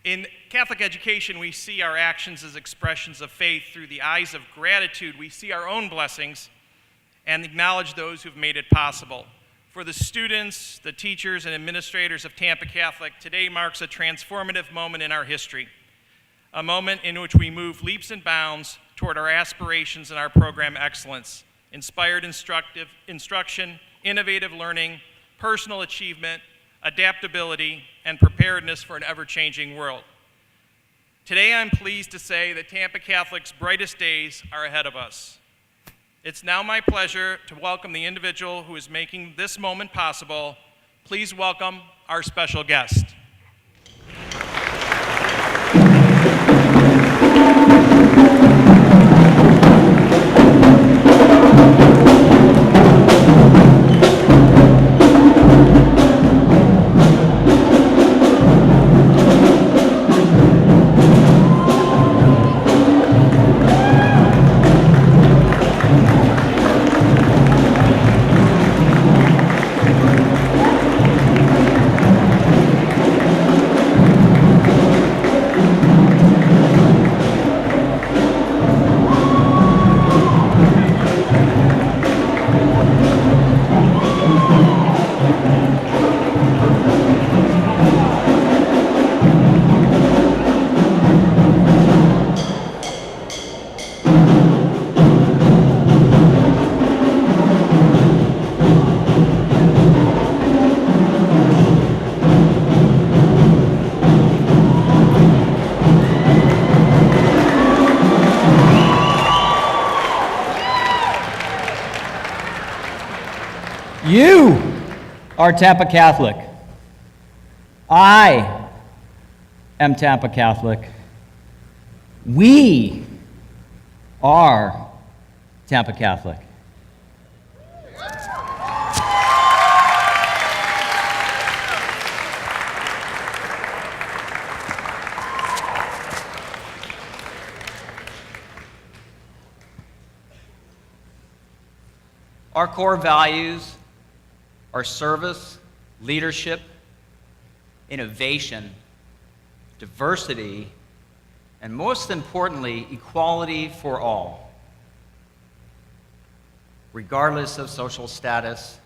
In Catholic education, we see our actions as expressions of faith. Through the eyes of gratitude, we see our own blessings and acknowledge those who've made it possible. For the students, the teachers, and administrators of Tampa Catholic, today marks a transformative moment in our history, a moment in which we move leaps and bounds toward our aspirations and our program excellence, inspired instruction, innovative learning, personal achievement, adaptability, and preparedness for an ever-changing world. Today, I'm pleased to say that Tampa Catholic's brightest days are ahead of us. It's now my pleasure to welcome the individual who is making this moment possible. Please welcome our special guest. You are Tampa Catholic. I am Tampa Catholic. We are Tampa Catholic. Our core values are service, leadership, innovation, diversity, and most importantly, equality for all, regardless of social status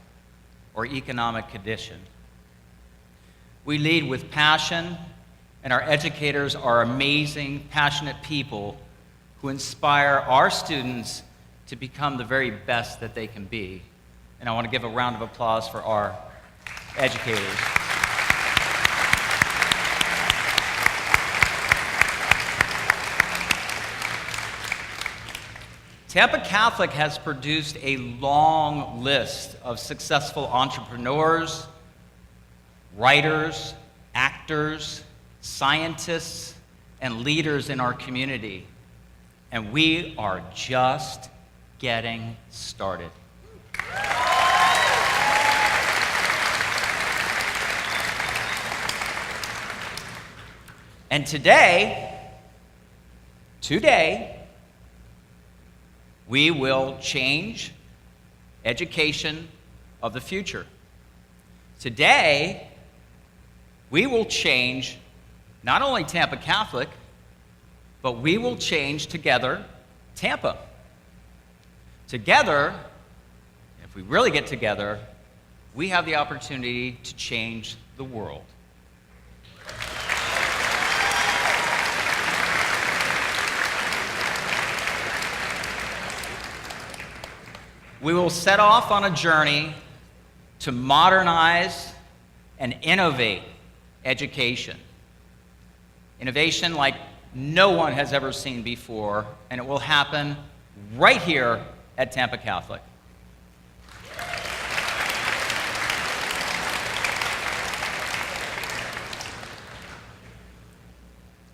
or economic condition. We lead with passion, and our educators are amazing, passionate people who inspire our students to become the very best that they can be. And I want to give a round of applause for our educators. Tampa Catholic has produced a long list of successful entrepreneurs, writers, actors, scientists, and leaders in our community. And we are just getting started. And today, we will change education of the future. Today, we will change not only Tampa Catholic, but we will change together Tampa. Together, if we really get together, we have the opportunity to change the world. We will set off on a journey to modernize and innovate education. Innovation like no one has ever seen before, and it will happen right here at Tampa Catholic.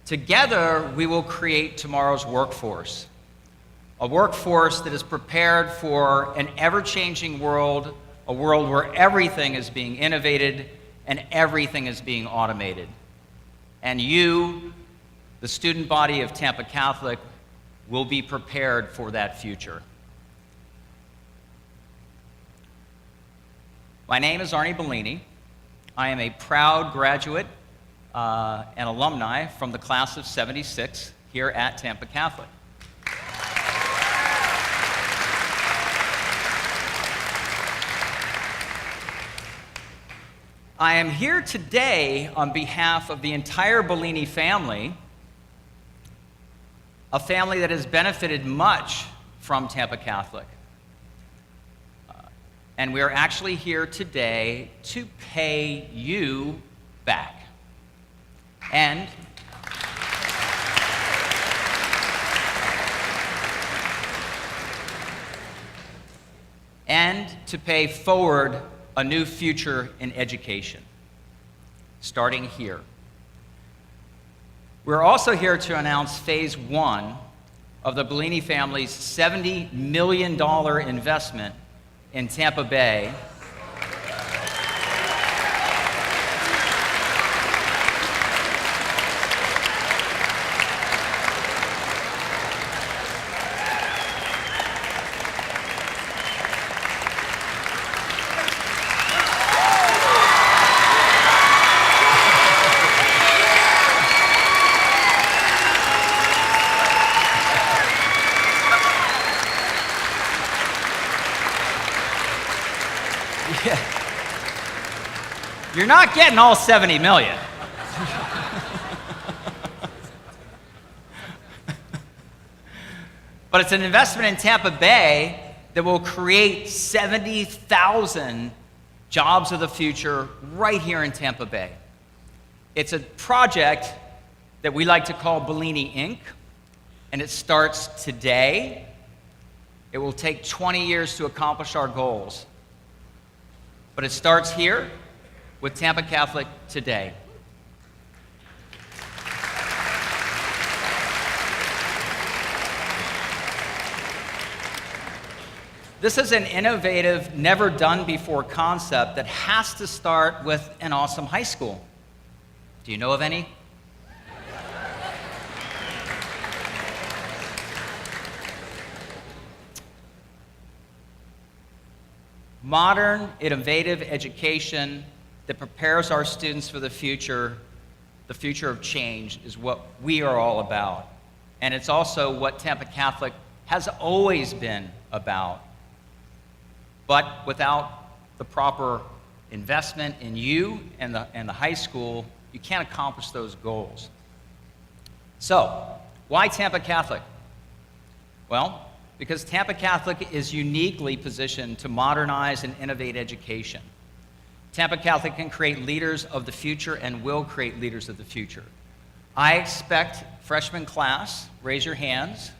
Together, we will create tomorrow's workforce. A workforce that is prepared for an ever-changing world, a world where everything is being innovated and everything is being automated. And you, the student body of Tampa Catholic, will be prepared for that future. My name is Arnie Bellini. I am a proud graduate and alumni from the class of '76 here at Tampa Catholic. I am here today on behalf of the entire Bellini family, a family that has benefited much from Tampa Catholic. And we are actually here today to pay you back. And to pay forward a new future in education, starting here. We're also here to announce phase 1 of the Bellini family's $70 million investment in Tampa Bay. You're not getting all 70 million. But it's an investment in Tampa Bay that will create 70,000 jobs of the future right here in Tampa Bay. It's a project that we like to call Bellini Inc., and it starts today. It will take 20 years to accomplish our goals. But it starts here with Tampa Catholic today. This is an innovative, never-done-before concept that has to start with an awesome high school. Do you know of any? Modern, innovative education that prepares our students for the future of change, is what we are all about. And it's also what Tampa Catholic has always been about. But without the proper investment in you and the high school, you can't accomplish those goals. So, why Tampa Catholic? Well, because Tampa Catholic is uniquely positioned to modernize and innovate education. Tampa Catholic can create leaders of the future and will create leaders of the future. I expect freshman class, raise your hands.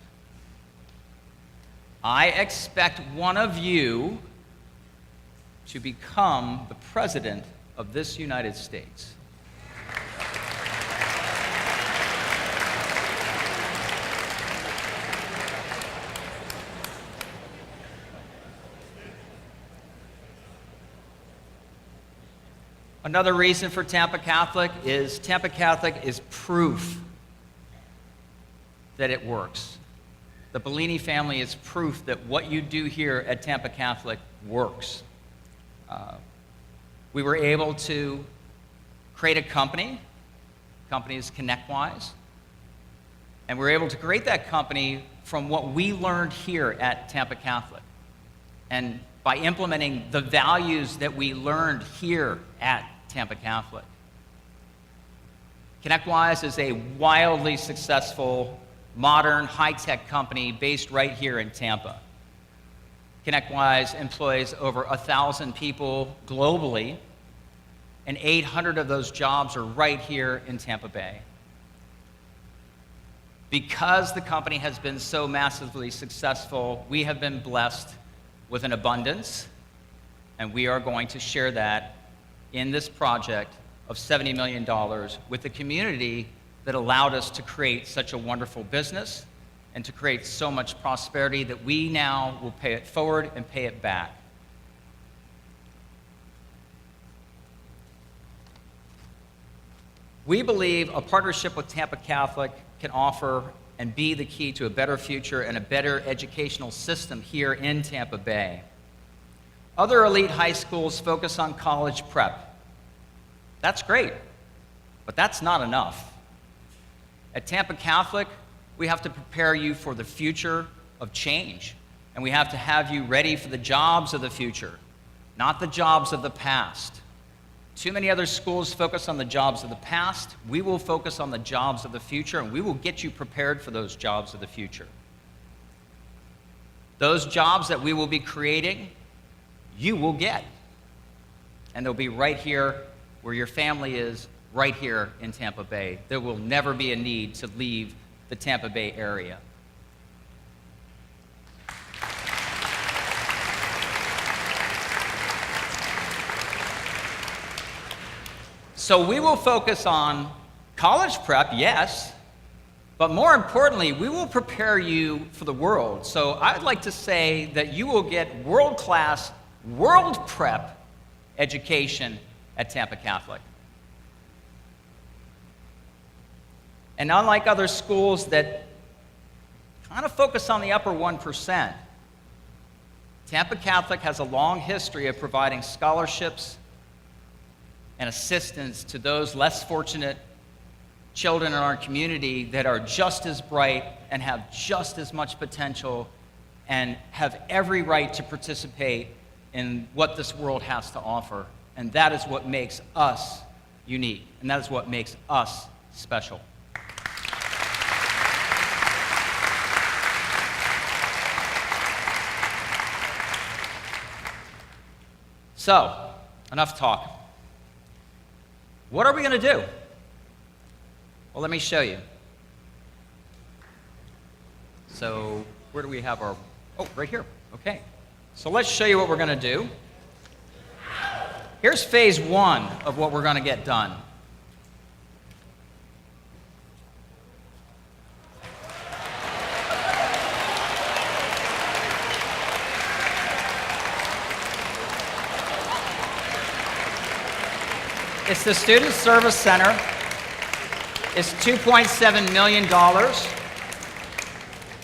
I expect one of you to become the president of this United States. Another reason for Tampa Catholic is proof that it works. The Bellini family is proof that what you do here at Tampa Catholic works. We were able to create a company. The company is ConnectWise. And we were able to create that company from what we learned here at Tampa Catholic. And by implementing the values that we learned here at Tampa Catholic. ConnectWise is a wildly successful, modern, high-tech company based right here in Tampa. ConnectWise employs over 1,000 people globally, and 800 of those jobs are right here in Tampa Bay. Because the company has been so massively successful, we have been blessed with an abundance, and we are going to share that in this project of $70 million with the community that allowed us to create such a wonderful business and to create so much prosperity that we now will pay it forward and pay it back. We believe a partnership with Tampa Catholic can offer and be the key to a better future and a better educational system here in Tampa Bay. Other elite high schools focus on college prep. That's great. But that's not enough. At Tampa Catholic, we have to prepare you for the future of change, and we have to have you ready for the jobs of the future, not the jobs of the past. Too many other schools focus on the jobs of the past. We will focus on the jobs of the future, and we will get you prepared for those jobs of the future. Those jobs that we will be creating, you will get. And they'll be right here where your family is, right here in Tampa Bay. There will never be a need to leave the Tampa Bay area. So we will focus on college prep, yes, but more importantly, we will prepare you for the world. So I'd like to say that you will get world-class, world prep education at Tampa Catholic. And unlike other schools that kind of focus on the upper 1%, Tampa Catholic has a long history of providing scholarships and assistance to those less fortunate children in our community that are just as bright and have just as much potential and have every right to participate in what this world has to offer. And that is what makes us unique, and that is what makes us special. So, enough talk. What are we going to do? Well, let me show you. So, where do we have our... Oh, right here. Okay. So let's show you what we're going to do. Here's phase one of what we're going to get done. It's the Student Service Center. It's $2.7 million.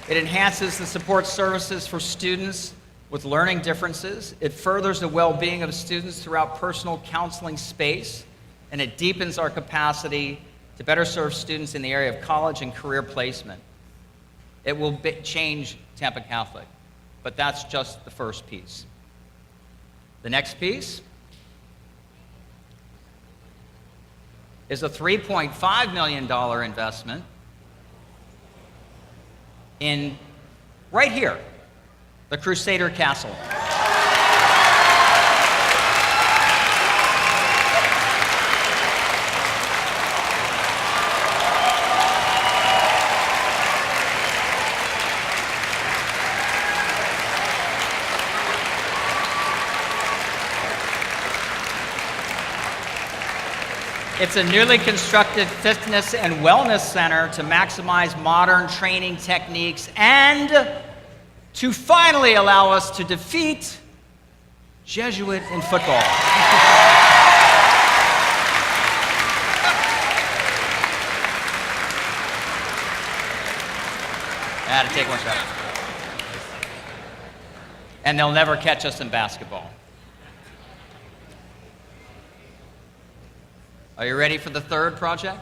It enhances the support services for students with learning differences. It furthers the well-being of students throughout personal counseling space, and it deepens our capacity to better serve students in the area of college and career placement. It will change Tampa Catholic, but that's just the first piece. The next piece is a $3.5 million investment in, right here, the Crusader Castle. It's a newly constructed fitness and wellness center to maximize modern training techniques and to finally allow us to defeat Jesuit in football. I had to take one shot. And they'll never catch us in basketball. Are you ready for the third project?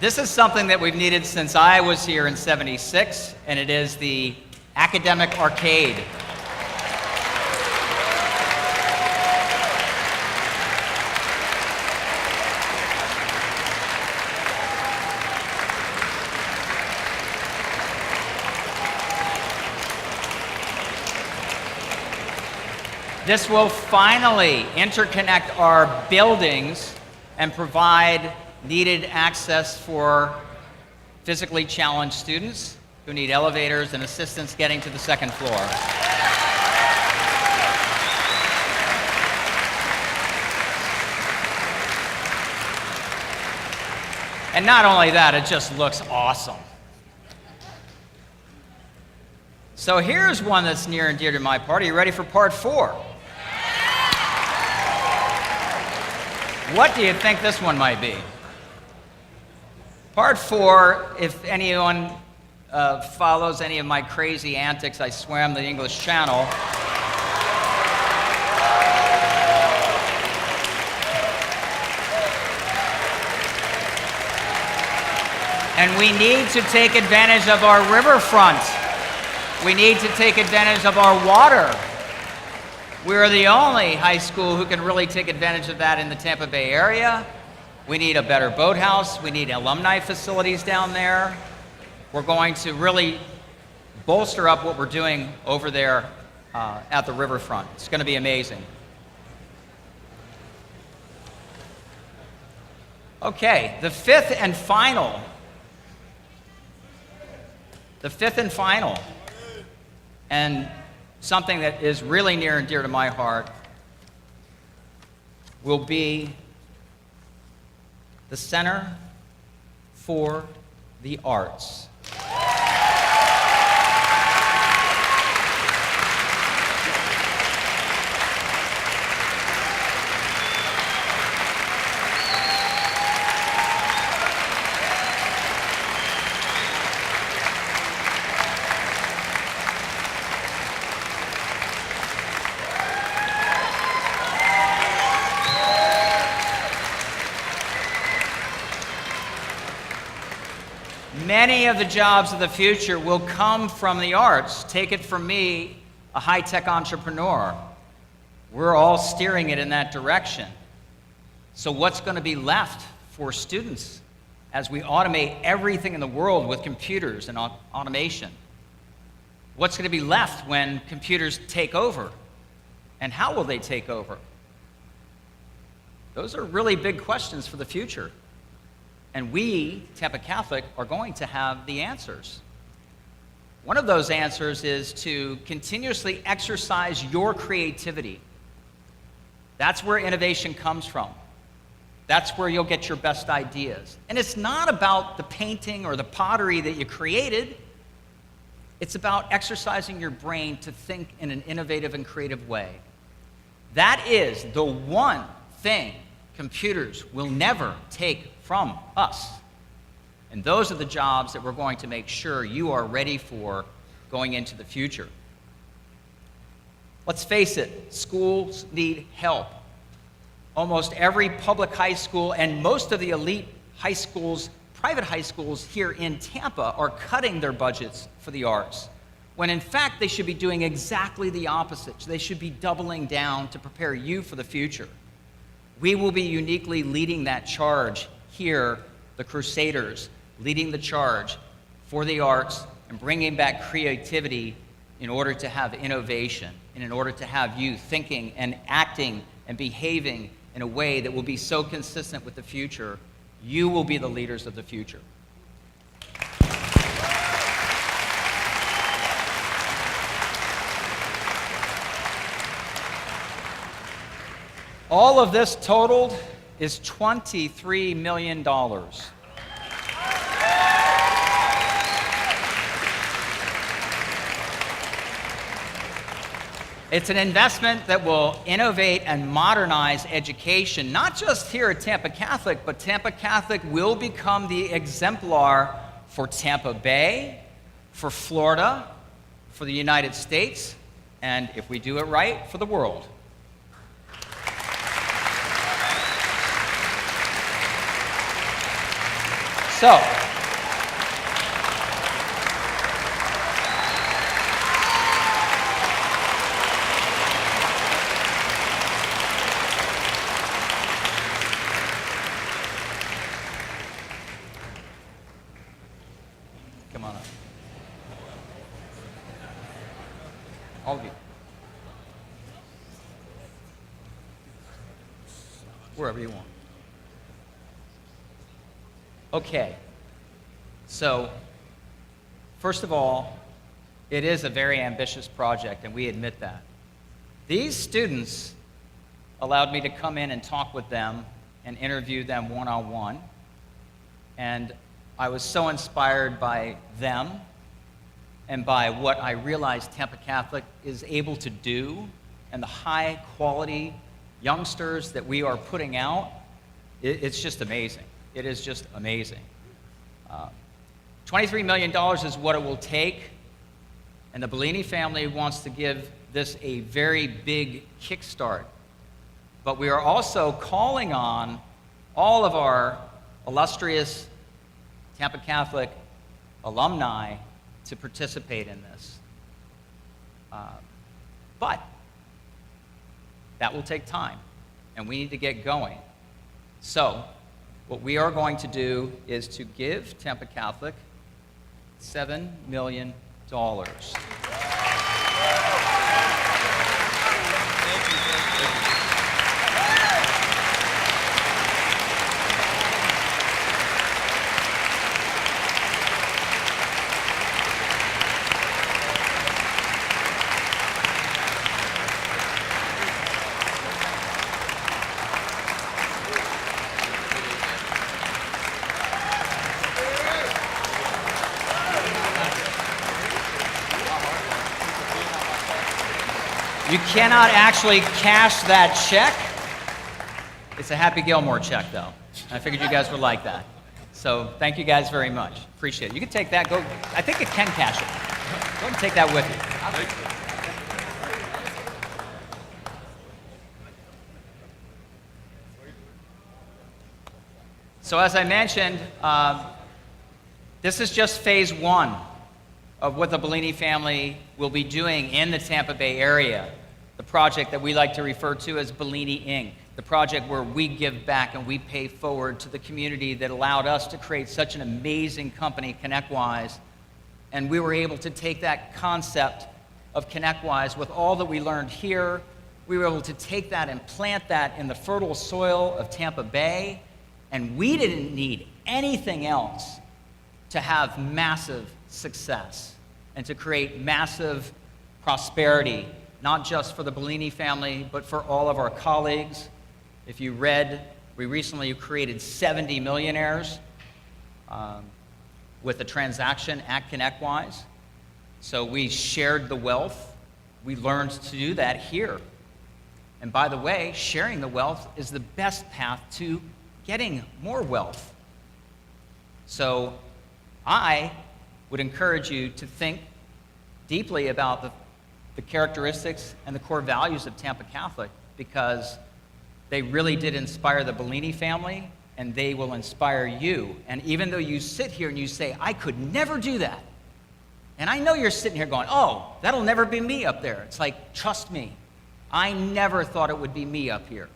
This is something that we've needed since I was here in '76, and it is the academic arcade. This will finally interconnect our buildings and provide needed access for physically challenged students who need elevators and assistance getting to the second floor. And not only that, it just looks awesome. So here's one that's near and dear to my heart. Are you ready for part 4? What do you think this one might be? Part 4, if anyone follows any of my crazy antics, I swam the English Channel. And we need to take advantage of our riverfront. We need to take advantage of our water. We're the only high school who can really take advantage of that in the Tampa Bay area. We need a better boathouse. We need alumni facilities down there. We're going to really bolster up what we're doing over there at the riverfront. It's going to be amazing. Okay, the fifth and final, and something that is really near and dear to my heart, will be the Center for the Arts. Many of the jobs of the future will come from the arts. Take it from me, a high-tech entrepreneur. We're all steering it in that direction. So what's going to be left for students as we automate everything in the world with computers and automation? What's going to be left when computers take over? And how will they take over? Those are really big questions for the future. And we, Tampa Catholic, are going to have the answers. One of those answers is to continuously exercise your creativity. That's where innovation comes from. That's where you'll get your best ideas. And it's not about the painting or the pottery that you created. It's about exercising your brain to think in an innovative and creative way. That is the one thing computers will never take from us. And those are the jobs that we're going to make sure you are ready for going into the future. Let's face it, schools need help. Almost every public high school and most of the elite high schools, private high schools here in Tampa are cutting their budgets for the arts, when in fact they should be doing exactly the opposite. They should be doubling down to prepare you for the future. We will be uniquely leading that charge here, the Crusaders, leading the charge for the arts and bringing back creativity in order to have innovation and in order to have you thinking and acting and behaving in a way that will be so consistent with the future. You will be the leaders of the future. All of this totaled is $23 million. It's an investment that will innovate and modernize education, not just here at Tampa Catholic, but Tampa Catholic will become the exemplar for Tampa Bay, for Florida, for the United States, and if we do it right, for the world. So, come on up. All of you. Wherever you want. Okay, so first of all, it is a very ambitious project, and we admit that. These students allowed me to come in and talk with them and interview them one-on-one, and I was so inspired by them and by what I realized Tampa Catholic is able to do and the high-quality youngsters that we are putting out. It's just amazing. It is just amazing. $23 million is what it will take, and the Bellini family wants to give this a very big kickstart. But we are also calling on all of our illustrious Tampa Catholic alumni to participate in this. But that will take time, and we need to get going. So what we are going to do is to give Tampa Catholic $7 million. You cannot actually cash that check. It's a Happy Gilmore check, though. I figured you guys would like that. So thank you guys very much. Appreciate it. You can take that. Go. I think it can cash it. Go and take that with you. So as I mentioned, this is just phase one of what the Bellini family will be doing in the Tampa Bay area. The project that we like to refer to as Bellini Inc., the project where we give back and we pay forward to the community that allowed us to create such an amazing company, ConnectWise. And we were able to take that concept of ConnectWise with all that we learned here. We were able to take that and plant that in the fertile soil of Tampa Bay, and we didn't need anything else to have massive success and to create massive prosperity, not just for the Bellini family, but for all of our colleagues. If you read, we recently created 70 millionaires with a transaction at ConnectWise. So we shared the wealth. We learned to do that here. And by the way, sharing the wealth is the best path to getting more wealth. So I would encourage you to think deeply about the characteristics and the core values of Tampa Catholic, because they really did inspire the Bellini family, and they will inspire you. And even though you sit here and you say, I could never do that, and I know you're sitting here going, oh, that'll never be me up there. It's like, trust me, I never thought it would be me up here.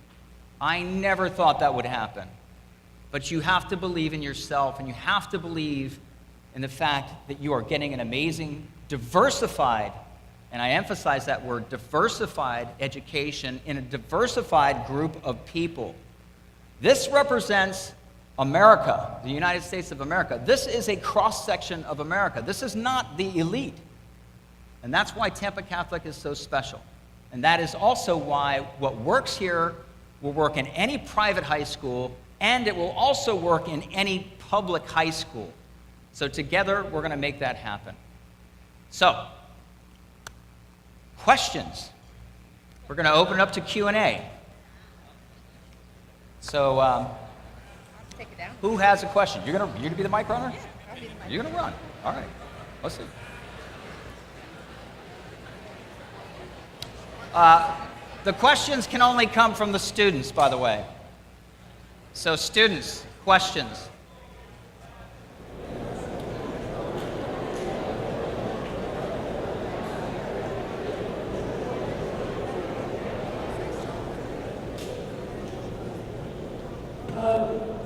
I never thought that would happen. But you have to believe in yourself, and you have to believe in the fact that you are getting an amazing, diversified, and I emphasize that word, diversified education in a diversified group of people. This represents America, the United States of America. This is a cross-section of America. This is not the elite. And that's why Tampa Catholic is so special. And that is also why what works here will work in any private high school, and it will also work in any public high school. So together, we're going to make that happen. So, questions? We're going to open it up to Q&A. So, Take it down. who has a question? You're going to be the mic runner? Yeah, I'll be the mic. You're going to run. All right. Let's see. The questions can only come from the students, by the way. So students, questions.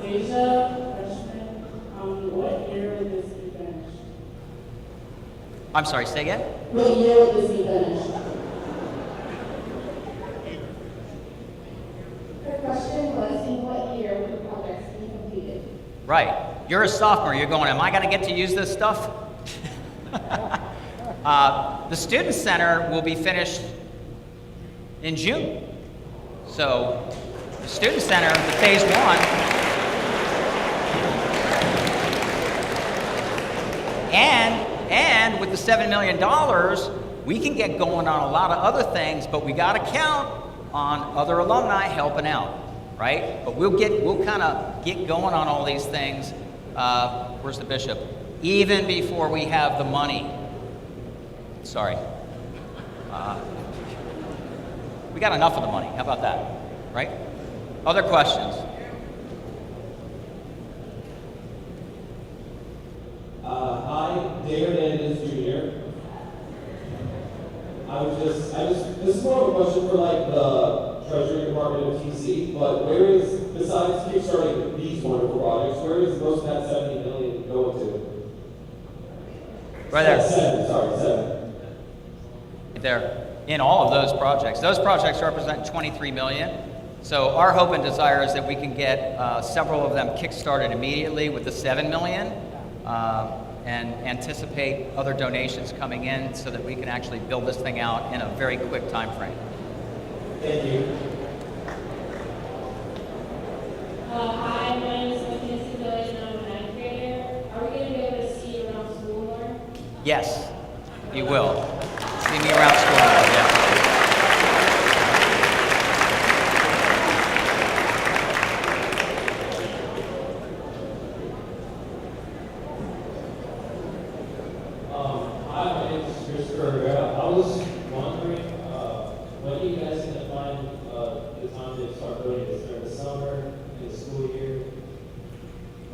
Deja, freshman, what year will this be finished? I'm sorry, say again? What year will this be finished? The question was, in what year will the project be completed? Right. You're a sophomore. You're going, am I going to get to use this stuff? The Student Center will be finished in June. So the Student Center, the phase one, and with the $7 million, we can get going on a lot of other things, but we got to count on other alumni helping out, right? But we'll kind of get going on all these things. Where's the bishop? Even before we have the money. Sorry. We got enough of the money. How about that? Right? Other questions? Hi, David Hernandez Jr. This is more of a question for like the Treasury Department of TC, but where is, besides kickstarting these wonderful projects, where is most of that 70 million going to? Right there. Seven. There. In all of those projects. Those projects represent 23 million. So our hope and desire is that we can get several of them kickstarted immediately with the 7 million and anticipate other donations coming in so that we can actually build this thing out in a very quick time frame. Thank you. Hi, my name is Mackenzie Village and I'm a ninth grader. Are we going to be able to see you around school more? Yes, you will. See me around school now, yeah. Hi, my name is Christopher. I was wondering, when are you guys going to find the time to start building this? During the summer, in the school year?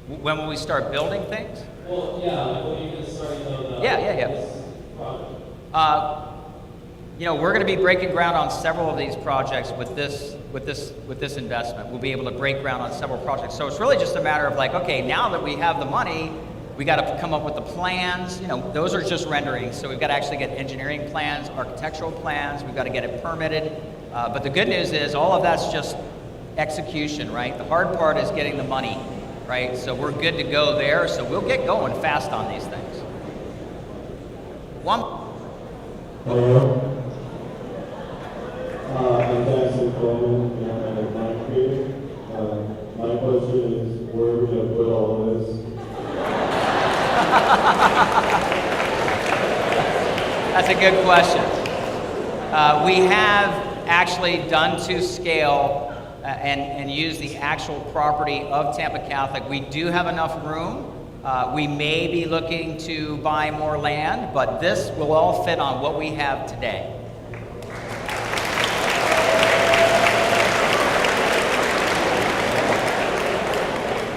When will we start building things? Well, yeah, like when are you going to start Yeah. this project? We're going to be breaking ground on several of these projects with this investment. We'll be able to break ground on several projects. So it's really just a matter of like, okay, now that we have the money, we got to come up with the plans. Those are just renderings. So we've got to actually get engineering plans, architectural plans. We've got to get it permitted. But the good news is all of that's just execution, right? The hard part is getting the money, right? So we're good to go there. So we'll get going fast on these things. Hello. I'm Jackson Coleman, and I'm a ninth grader. My question is, where are we going to put all of this? That's a good question. We have actually done to scale and use the actual property of Tampa Catholic. We do have enough room. We may be looking to buy more land, but this will all fit on what we have today.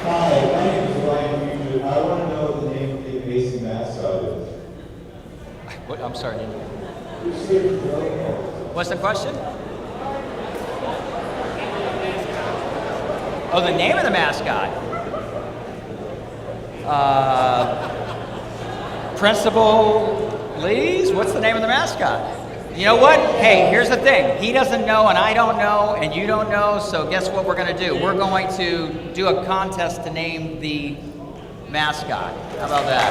Hi, my name is Ryan Future. I want to know the name of the amazing mascot is. What? I'm sorry. What's the question? Oh, the name of the mascot. Principal Lee's? What's the name of the mascot? You know what? Hey, here's the thing. He doesn't know, and I don't know, and you don't know, so guess what we're going to do? We're going to do a contest to name the mascot. How about that?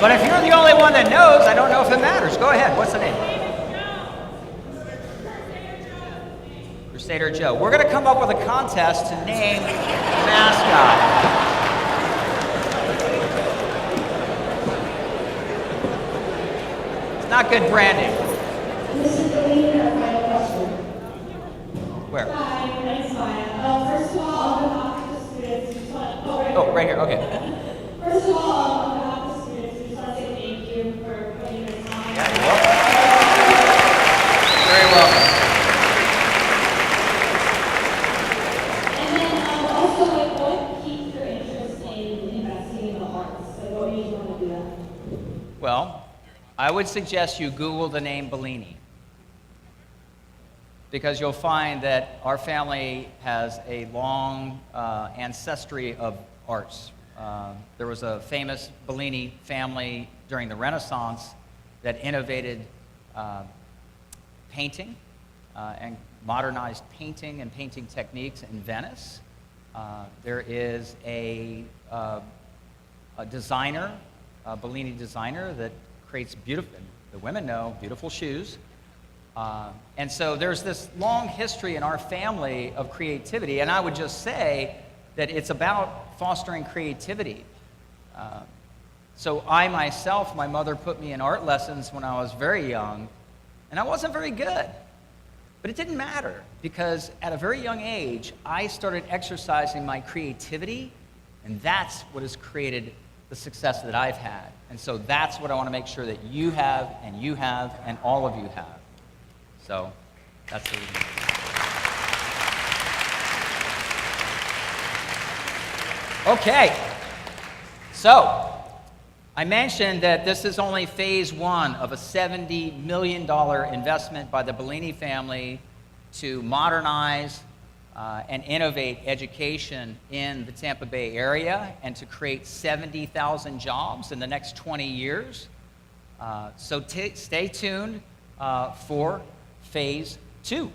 But if you're the only one that knows, I don't know if it matters. Go ahead. What's the name? Crusader Joe. We're going to come up with a contest to name the mascot. It's not good branding. Mr. Bellini, I have a question. Where? Hi, my name's Maya. First of all, on behalf of the students, we just want to... Oh, right here. Okay. First of all, on behalf of the students, we just want to say thank you for putting your time. Yeah, you're welcome. Very welcome. And then also, like, what piqued your interest in investing in the arts? Like, what made you want to do that? Well, I would suggest you Google the name Bellini, because you'll find that our family has a long ancestry of arts. There was a famous Bellini family during the Renaissance that innovated painting and modernized painting and painting techniques in Venice. There is a designer, a Bellini designer, that creates beautiful, the women know, beautiful shoes. And so there's this long history in our family of creativity, and I would just say that it's about fostering creativity. So I myself, my mother put me in art lessons when I was very young, and I wasn't very good. But it didn't matter, because at a very young age, I started exercising my creativity, and that's what has created the success that I've had. And so that's what I want to make sure that you have, and all of you have. So that's the reason. Okay, so I mentioned that this is only phase one of a $70 million investment by the Bellini family to modernize and innovate education in the Tampa Bay area and to create 70,000 jobs in the next 20 years. So stay tuned for phase two.